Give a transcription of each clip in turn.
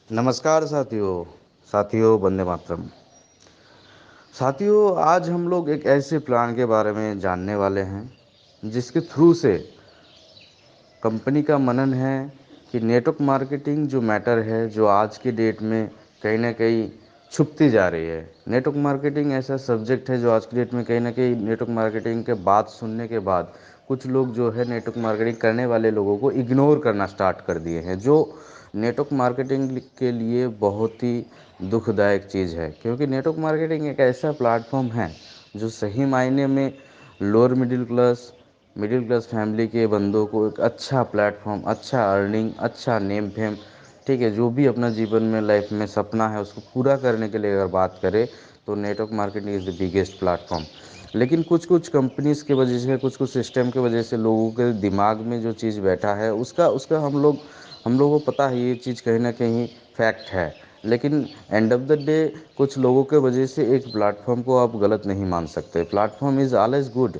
नमस्कार साथियों वंदे मातरम। साथियों, आज हम लोग एक ऐसे प्लान के बारे में जानने वाले हैं जिसके थ्रू से कंपनी का मनन है कि नेटवर्क मार्केटिंग जो मैटर है, जो आज की डेट में कहीं ना कहीं छुपती जा रही है। नेटवर्क मार्केटिंग ऐसा सब्जेक्ट है जो आज की डेट में कहीं ना कहीं नेटवर्क मार्केटिंग के बात सुनने के बाद कुछ लोग जो है नेटवर्क मार्केटिंग करने वाले लोगों को इग्नोर करना स्टार्ट कर दिए हैं, जो नेटवर्क मार्केटिंग के लिए बहुत ही दुखदायक चीज़ है। क्योंकि नेटवर्क मार्केटिंग एक ऐसा प्लेटफॉर्म है जो सही मायने में लोअर मिडिल क्लास फैमिली के बंदों को एक अच्छा प्लेटफॉर्म, अच्छा अर्निंग, अच्छा नेम फेम, ठीक है, जो भी अपना जीवन में लाइफ में सपना है उसको पूरा करने के लिए अगर बात करें तो network marketing is the biggest platform. लेकिन कुछ कुछ कंपनीज़ की वजह से, कुछ कुछ सिस्टम की वजह से लोगों के दिमाग में जो चीज़ बैठा है उसका उसका हम लोगों को पता है ये चीज़ कहीं ना कहीं फैक्ट है। लेकिन एंड ऑफ द डे कुछ लोगों के वजह से एक प्लेटफॉर्म को आप गलत नहीं मान सकते। Platform is always good.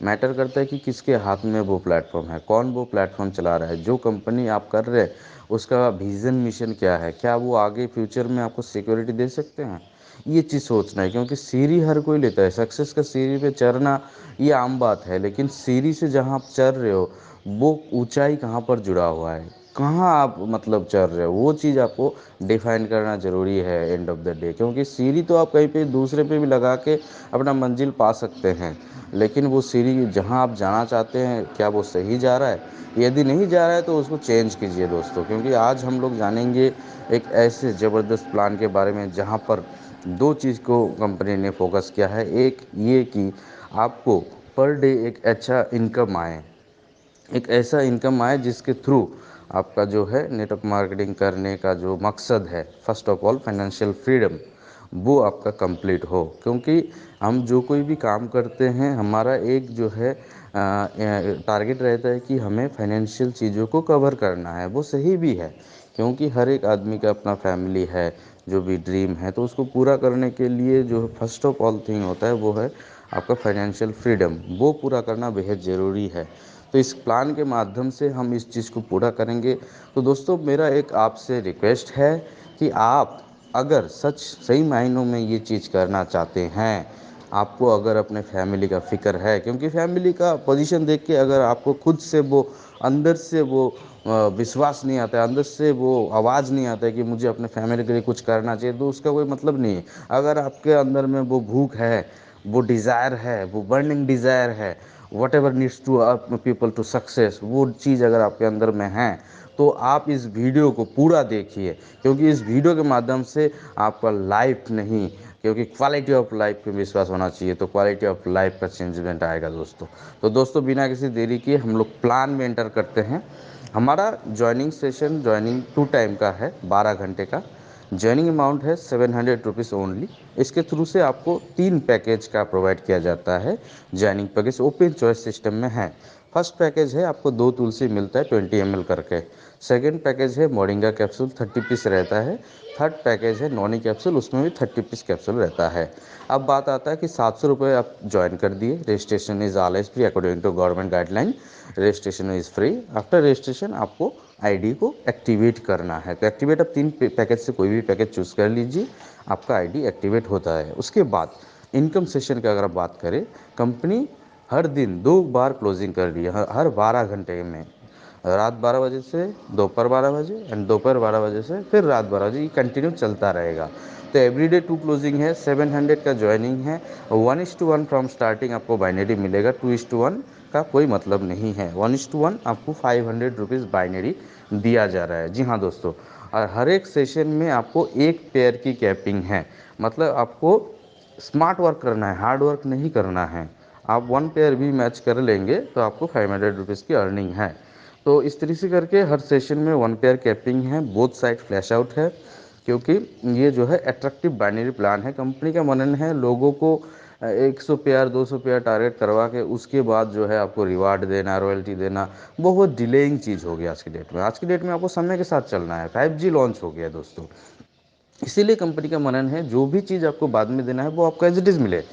Matter करता है कि किसके हाथ में वो प्लेटफॉर्म है, कौन वो प्लेटफॉर्म चला रहा है, जो कंपनी आप कर रहे हैं उसका विज़न मिशन क्या है, क्या वो आगे फ्यूचर में आपको सिक्योरिटी दे सकते हैं, ये चीज़ सोचना है। क्योंकि सीढ़ी हर कोई लेता है, सक्सेस का सीढ़ी पे चढ़ना ये आम बात है, लेकिन सीढ़ी से जहाँ आप चढ़ रहे हो वो ऊंचाई कहाँ पर जुड़ा हुआ है, कहाँ आप मतलब चढ़ रहे हो, वो चीज़ आपको डिफाइन करना ज़रूरी है एंड ऑफ द डे। क्योंकि सीढ़ी तो आप कहीं पे दूसरे पे भी लगा के अपना मंजिल पा सकते हैं, लेकिन वो सीढ़ी जहाँ आप जाना चाहते हैं क्या वो सही जा रहा है? यदि नहीं जा रहा है तो उसको चेंज कीजिए दोस्तों। क्योंकि आज हम लोग जानेंगे एक ऐसे ज़बरदस्त प्लान के बारे में जहाँ पर दो चीज़ को कंपनी ने फोकस किया है। एक ये कि आपको पर डे एक अच्छा इनकम आए, एक ऐसा इनकम आए जिसके थ्रू आपका जो है नेटवर्क मार्केटिंग करने का जो मकसद है, first of all financial freedom, वो आपका कंप्लीट हो। क्योंकि हम जो कोई भी काम करते हैं हमारा एक जो है टारगेट रहता है कि हमें फाइनेंशियल चीज़ों को कवर करना है। वो सही भी है क्योंकि हर एक आदमी का अपना फैमिली है, जो भी ड्रीम है, तो उसको पूरा करने के लिए जो फर्स्ट ऑफ ऑल थिंग होता है वो है आपका फाइनेंशियल फ्रीडम। वो पूरा करना बेहद ज़रूरी है। तो इस प्लान के माध्यम से हम इस चीज़ को पूरा करेंगे। तो दोस्तों, मेरा एक आपसे रिक्वेस्ट है कि आप अगर सच सही मायनों में ये चीज़ करना चाहते हैं, आपको अगर अपने फैमिली का फ़िक्र है, क्योंकि फैमिली का पोजीशन देख के अगर आपको खुद से वो अंदर से वो विश्वास नहीं आता है, अंदर से वो आवाज़ नहीं आता है कि मुझे अपने फैमिली के लिए कुछ करना चाहिए, तो उसका कोई मतलब नहीं है। अगर आपके अंदर में वो भूख है, वो डिज़ायर है, वो बर्निंग डिज़ायर है, whatever needs to people to success, वो चीज़ अगर आपके अंदर में है तो आप इस वीडियो को पूरा देखिए। क्योंकि इस वीडियो के माध्यम से आपका लाइफ नहीं, क्योंकि क्वालिटी ऑफ लाइफ पे विश्वास होना चाहिए, तो क्वालिटी ऑफ लाइफ का चेंजमेंट आएगा दोस्तों। तो दोस्तों, बिना किसी देरी किए हम लोग प्लान में एंटर करते हैं। हमारा ज्वाइनिंग सेशन, ज्वाइनिंग 2 टाइम का है, 12 घंटे का। ज्वाइनिंग अमाउंट है 700 रुपीज़ ओनली। इसके थ्रू से आपको 3 पैकेज का प्रोवाइड किया जाता है। Joining package open choice system में है। फर्स्ट पैकेज है आपको 2 तुलसी मिलता है 20 ml करके। सेकंड पैकेज है मोरिंगा कैप्सूल 30 पीस रहता है। थर्ड पैकेज है नॉनी कैप्सूल, उसमें भी 30 पीस कैप्सूल रहता है। अब बात आता है कि 700 रुपये आप ज्वाइन कर दिए। Registration is always free according to government guideline. Registration is free. After registration आपको आईडी को एक्टिवेट करना है। तो एक्टिवेट आप 3 पैकेज से कोई भी पैकेज चूज़ कर लीजिए, आपका आईडी एक्टिवेट होता है। उसके बाद इनकम सेशन की अगर आप बात करें, कंपनी हर दिन 2 बार क्लोजिंग कर रही है, हर 12 घंटे में। रात 12 बजे से दोपहर 12 बजे एंड दोपहर 12 बजे से फिर रात 12 बजे, ये कंटिन्यू चलता रहेगा। तो एवरीडे 2 क्लोजिंग है, 700 का ज्वाइनिंग है। 1:1 फ्रॉम स्टार्टिंग आपको बाइनरी मिलेगा, 2:1 का कोई मतलब नहीं है। 1:1 आपको 500 रुपीज़ बाइनरी दिया जा रहा है। जी हाँ दोस्तों, और हर एक सेशन में आपको एक पेयर की कैपिंग है। मतलब आपको स्मार्ट वर्क करना है, हार्ड वर्क नहीं करना है। आप 1 पेयर भी मैच कर लेंगे तो आपको 500 रुपीज़ की अर्निंग है। तो इस तरीके से करके हर सेशन में 1 पेयर कैपिंग है, बोथ साइड फ्लैश आउट है। क्योंकि ये जो है अट्रैक्टिव बाइनरी प्लान है। कंपनी का मनन है लोगों को 100 पेयर 200 पेयर टारगेट करवा के उसके बाद जो है आपको रिवार्ड देना, रॉयल्टी देना, बहुत डिलेइंग चीज़ हो गई आज की डेट में। आज की डेट में आपको समय के साथ चलना है। 5G लॉन्च हो गया है दोस्तों, इसीलिए कंपनी का मनन है जो भी चीज़ आपको बाद में देना है वो आपको एज इट इज़ मिले।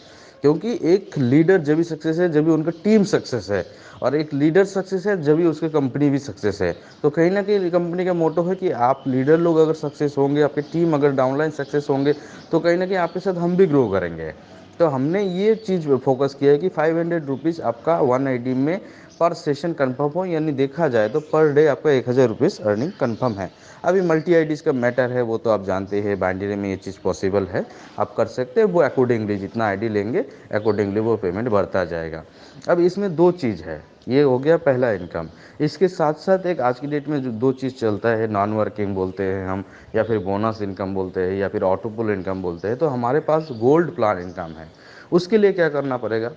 क्योंकि एक लीडर जब भी सक्सेस है जब भी उनका टीम सक्सेस है, और एक लीडर सक्सेस है जब भी उसकी कंपनी भी सक्सेस है। तो कहीं ना कहीं कंपनी का मोटो है कि आप लीडर लोग अगर सक्सेस होंगे, आपकी टीम अगर डाउनलाइन सक्सेस होंगे, तो कहीं ना कहीं आपके साथ हम भी ग्रो करेंगे। तो हमने ये चीज़ फोकस किया है कि 500 रुपीज़ आपका 1 आईडी में पर सेशन कन्फर्म हो, यानी देखा जाए तो पर डे आपका 1000 रुपीज़ अर्निंग कन्फर्म है। अभी मल्टी आईडीज़ का मैटर है, वो तो आप जानते हैं, बाइनरी में ये चीज़ पॉसिबल है, आप कर सकते हैं। वो अकॉर्डिंगली जितना आईडी लेंगे अकॉर्डिंगली वो पेमेंट बढ़ता जाएगा। अब इसमें दो चीज़ है, ये हो गया पहला इनकम। इसके साथ साथ एक आज की डेट में जो दो चीज़ चलता है, नॉन वर्किंग बोलते हैं हम, या फिर बोनस इनकम बोलते हैं, या फिर ऑटोपुल इनकम बोलते हैं। तो हमारे पास गोल्ड प्लान इनकम है। उसके लिए क्या करना पड़ेगा,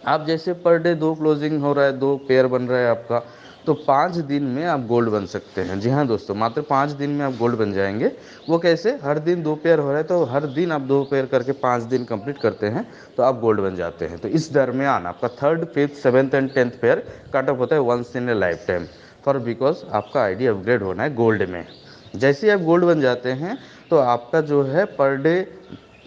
आप जैसे पर डे 2 क्लोजिंग हो रहा है, 2 पेयर बन रहा है आपका, तो 5 दिन में आप गोल्ड बन सकते हैं। जी हाँ दोस्तों, मात्र 5 दिन में आप गोल्ड बन जाएंगे। वो कैसे, हर दिन 2 पेयर हो रहा है तो हर दिन आप 2 पेयर करके 5 दिन कंप्लीट करते हैं तो आप गोल्ड बन जाते हैं। तो इस दरमियान आपका 3rd 5th 7th and 10th pair cut off होता है once in a lifetime, for because आपका आईडी अपग्रेड होना है गोल्ड में। जैसे ही आप गोल्ड बन जाते हैं तो आपका जो है पर डे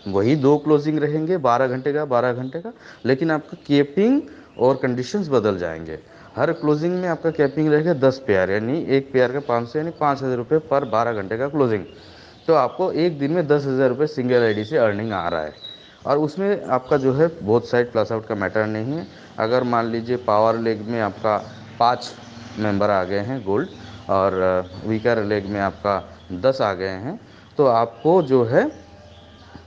वही 2 क्लोजिंग रहेंगे, 12 घंटे का 12 घंटे का, लेकिन आपका कैपिंग और कंडीशंस बदल जाएंगे। हर क्लोजिंग में आपका कैपिंग रहेगा 10 पेयर, यानी एक पेयर का 500, यानी 5000 रुपये पर 12 घंटे का क्लोजिंग। तो आपको एक दिन में 10,000 रुपये सिंगल आईडी से अर्निंग आ रहा है। और उसमें आपका जो है बोथ साइड प्लस आउट का मैटर नहीं है। अगर मान लीजिए पावर लेग में आपका 5 मेंबर आ गए हैं गोल्ड, और वीकर लेग में आपका 10 आ गए हैं, तो आपको जो है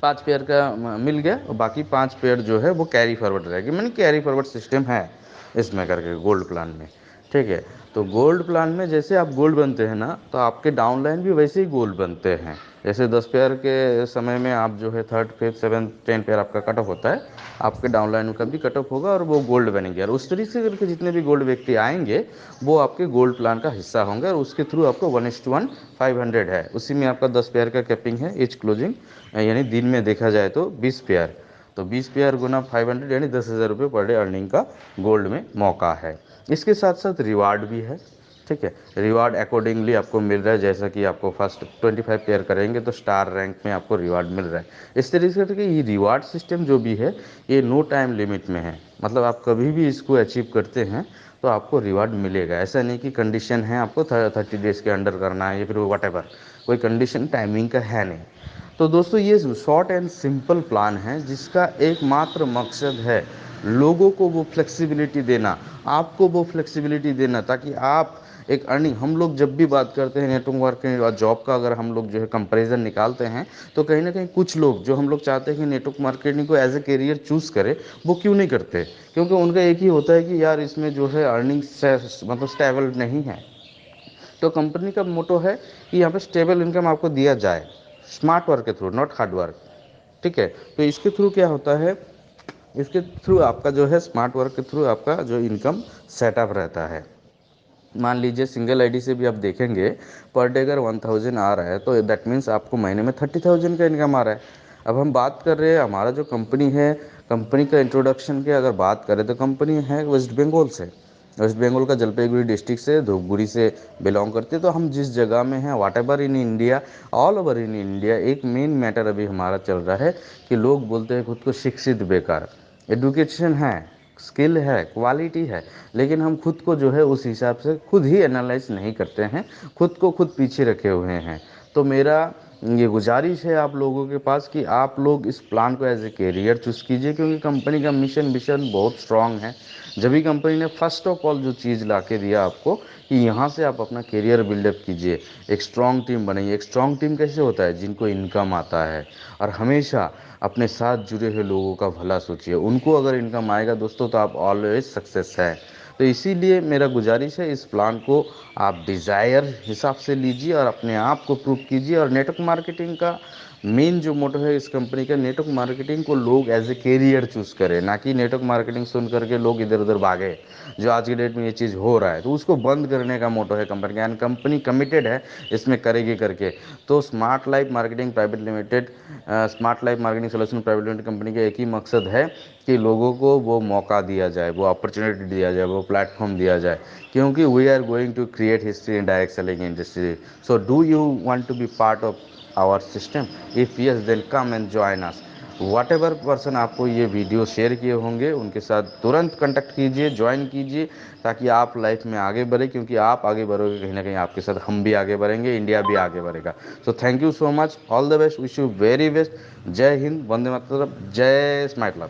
5 पेयर का मिल गया, और बाकी 5 पेयर जो है वो कैरी फॉरवर्ड रहेगी, मैंने कैरी फॉरवर्ड सिस्टम है इसमें करके गोल्ड प्लान में। ठीक है, तो गोल्ड प्लान में जैसे आप गोल्ड बनते हैं ना, तो आपके डाउनलाइन भी वैसे ही गोल्ड बनते हैं। जैसे 10 पेयर के समय में आप जो है 3rd 5th 7th 10 पेयर आपका कट ऑफ होता है, आपके डाउनलाइन का भी कट ऑफ होगा और वो गोल्ड बनेंगे। और उस तरीके से करके जितने भी गोल्ड व्यक्ति आएंगे वो आपके गोल्ड प्लान का हिस्सा होंगे, और उसके थ्रू आपको 1:1 500 है। उसी में आपका 10 पेयर का कैपिंग है एच क्लोजिंग, यानी दिन में देखा जाए तो 20 पेयर, तो 20 पेयर गुना 500 यानी 10,000 रुपये पर डे अर्निंग का गोल्ड में मौका है। इसके साथ साथ रिवार्ड भी है। ठीक है, रिवार्ड अकॉर्डिंगली आपको मिल रहा है, जैसा कि आपको फर्स्ट 25 पेयर करेंगे तो स्टार रैंक में आपको रिवार्ड मिल रहा है। इस तरीके से कि ये रिवार्ड सिस्टम जो भी है ये नो टाइम लिमिट में है, मतलब आप कभी भी इसको अचीव करते हैं तो आपको रिवार्ड मिलेगा। ऐसा नहीं कि कंडीशन है आपको 30 डेज़ के अंडर करना है या फिर वट एवर, कोई कंडीशन टाइमिंग का है नहीं। तो दोस्तों ये शॉर्ट एंड सिंपल प्लान है जिसका एकमात्र मकसद है लोगों को वो फ्लेक्सिबिलिटी देना, आपको वो फ्लेक्सिबिलिटी देना, ताकि आप एक अर्निंग, हम लोग जब भी बात करते हैं नेटवर्क मार्केटिंग और जॉब का, अगर हम लोग जो है कंपैरिजन निकालते हैं, तो कहीं ना कहीं कुछ लोग जो हम लोग चाहते हैं कि नेटवर्क मार्केटिंग को एज ए करियर चूज़ करें, वो क्यों नहीं करते, क्योंकि उनका एक ही होता है कि यार इसमें जो है अर्निंग मतलब स्टेबल नहीं है। तो कंपनी का मोटो है कि यहाँ पे स्टेबल इनकम आपको दिया जाए स्मार्ट वर्क के थ्रू, नॉट हार्ड वर्क। ठीक है, तो इसके थ्रू क्या होता है, इसके थ्रू आपका जो है स्मार्ट वर्क के थ्रू आपका जो इनकम सेटअप रहता है। मान लीजिए सिंगल आईडी से भी आप देखेंगे पर डे अगर 1000 आ रहा है तो दैट मीन्स आपको महीने में 30,000 का इनकम आ रहा है। अब हम बात कर रहे हैं हमारा जो कंपनी है, कंपनी का इंट्रोडक्शन की अगर बात करें तो कंपनी है वेस्ट बंगाल से, वेस्ट बंगाल का जलपाईगुड़ी डिस्ट्रिक्ट से, धूपगुड़ी से बिलोंग करते हैं। तो हम जिस जगह में हैं whatever in India, all over in India, एक मेन मैटर अभी हमारा चल रहा है कि लोग बोलते हैं खुद को शिक्षित बेकार। एडुकेशन है, स्किल है, क्वालिटी है, लेकिन हम खुद को जो है उस हिसाब से खुद ही एनालाइज नहीं करते हैं, खुद को खुद पीछे रखे हुए हैं। तो मेरा ये गुजारिश है आप लोगों के पास कि आप लोग इस प्लान को एज ए कैरियर चूज़ कीजिए, क्योंकि कंपनी का मिशन विशन बहुत स्ट्रांग है। जब भी कंपनी ने फर्स्ट ऑफ ऑल जो चीज़ ला के दिया आपको कि यहाँ से आप अपना करियर बिल्डअप कीजिए, एक स्ट्रांग टीम बनाइए। एक स्ट्रांग टीम कैसे होता है, जिनको इनकम आता है, और हमेशा अपने साथ जुड़े हुए लोगों का भला सोचिए, उनको अगर इनकम आएगा दोस्तों तो आप ऑलवेज सक्सेस है। तो इसीलिए मेरा गुजारिश है इस प्लान को आप डिज़ायर हिसाब से लीजिए और अपने आप को प्रूव कीजिए। और नेटवर्क मार्केटिंग का मेन जो मोटो है इस कंपनी का, नेटवर्क मार्केटिंग को लोग एज ए कैरियर चूज़ करें, ना कि नेटवर्क मार्केटिंग सुन करके लोग इधर उधर भागे। जो आज की डेट में ये चीज़ हो रहा है तो उसको बंद करने का मोटो है कंपनी का, एंड कंपनी कमिटेड है इसमें करेगी करके। तो smart life marketing private limited, smart life marketing solution private limited company का एक ही मकसद है कि लोगों को वो मौका दिया जाए, वो अपॉर्चुनिटी दिया जाए, वो प्लेटफॉर्म दिया जाए, क्योंकि we are going to create history in direct selling industry. So do you want to be part of our system? If yes, then come and join us. Whatever person आपको ये video share किए होंगे उनके साथ तुरंत contact कीजिए, join कीजिए, ताकि आप लाइफ में आगे बढ़े, क्योंकि आप आगे बढ़ोगे कहीं ना कहीं आपके साथ हम भी आगे बढ़ेंगे, इंडिया भी आगे बढ़ेगा। So thank you so much, all the best, wish you very best. जय हिंद, वंदे मातरम, जय स्माइल।